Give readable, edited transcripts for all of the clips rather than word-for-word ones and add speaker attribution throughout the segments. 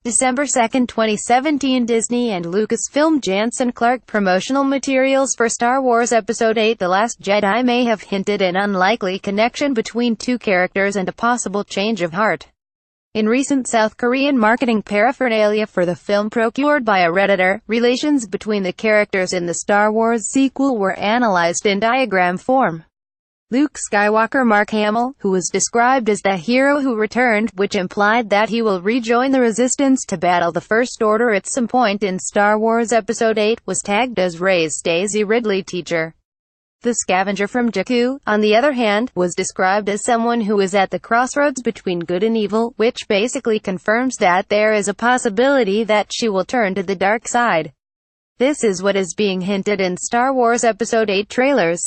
Speaker 1: December 2, 2017. Disney and Lucasfilm Jansen Clark promotional materials for Star Wars Episode VIII The Last Jedi may have hinted an unlikely connection between two characters and a possible change of heart. In recent South Korean marketing paraphernalia for the film procured by a Redditor, relations between the characters in the Star Wars sequel were analyzed in diagram form. Luke Skywalker Mark Hamill, who was described as the hero who returned, which implied that he will rejoin the Resistance to battle the First Order at some point in Star Wars Episode VIII, was tagged as Rey's Daisy Ridley teacher. The scavenger from Jakku, on the other hand, was described as someone who is at the crossroads between good and evil, which basically confirms that there is a possibility that she will turn to the dark side. This is what is being hinted in Star Wars Episode VIII trailers.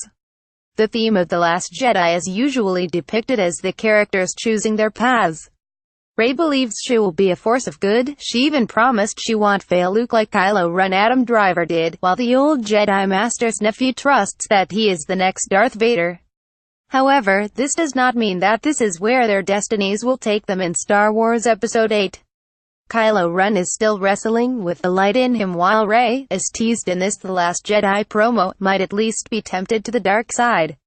Speaker 1: The theme of The Last Jedi is usually depicted as the characters choosing their paths. Rey believes she will be a force of good. She even promised she won't fail Luke like Kylo Ren Adam Driver did, while the old Jedi Master's nephew trusts that he is the next Darth Vader. However, this does not mean that this is where their destinies will take them in Star Wars Episode VIII. Kylo Ren is still wrestling with the light in him, while Rey, as teased in this The Last Jedi promo, might at least be tempted to the dark side.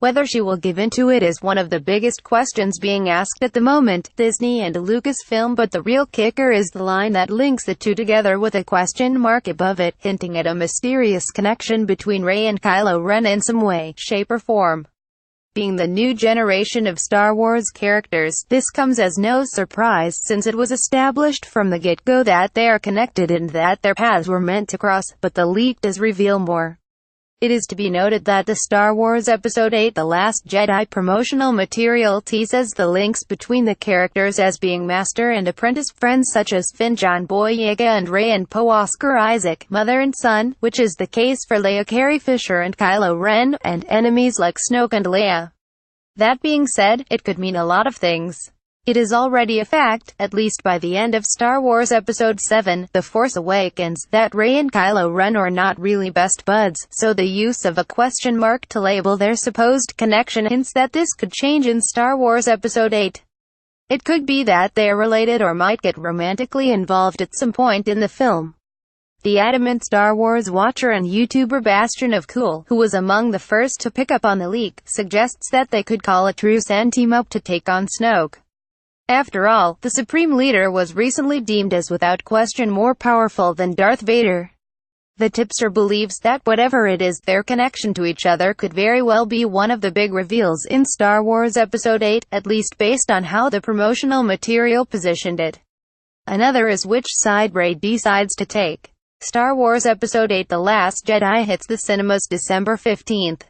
Speaker 1: Whether she will give in to it is one of the biggest questions being asked at the moment, Disney and Lucasfilm, but the real kicker is the line that links the two together with a question mark above it, hinting at a mysterious connection between Rey and Kylo Ren in some way, shape or form. Being the new generation of Star Wars characters, this comes as no surprise since it was established from the get-go that they are connected and that their paths were meant to cross, but the leak does reveal more. It is to be noted that the Star Wars Episode VIII The Last Jedi promotional material teases the links between the characters as being master and apprentice friends such as Finn John Boyega and Rey and Poe Oscar Isaac, mother and son, which is the case for Leia Carrie Fisher and Kylo Ren, and enemies like Snoke and Leia. That being said, it could mean a lot of things. It is already a fact, at least by the end of Star Wars Episode VII, The Force Awakens, that Rey and Kylo Ren are not really best buds, so the use of a question mark to label their supposed connection hints that this could change in Star Wars Episode VIII. It could be that they are related or might get romantically involved at some point in the film. The adamant Star Wars watcher and YouTuber Bastion of Cool, who was among the first to pick up on the leak, suggests that they could call a truce and team up to take on Snoke. After all, the Supreme Leader was recently deemed as without question more powerful than Darth Vader. The tipster believes that whatever it is, their connection to each other could very well be one of the big reveals in Star Wars Episode VIII, at least based on how the promotional material positioned it. Another is which side Rey decides to take. Star Wars Episode VIII The Last Jedi hits the cinemas December 15th.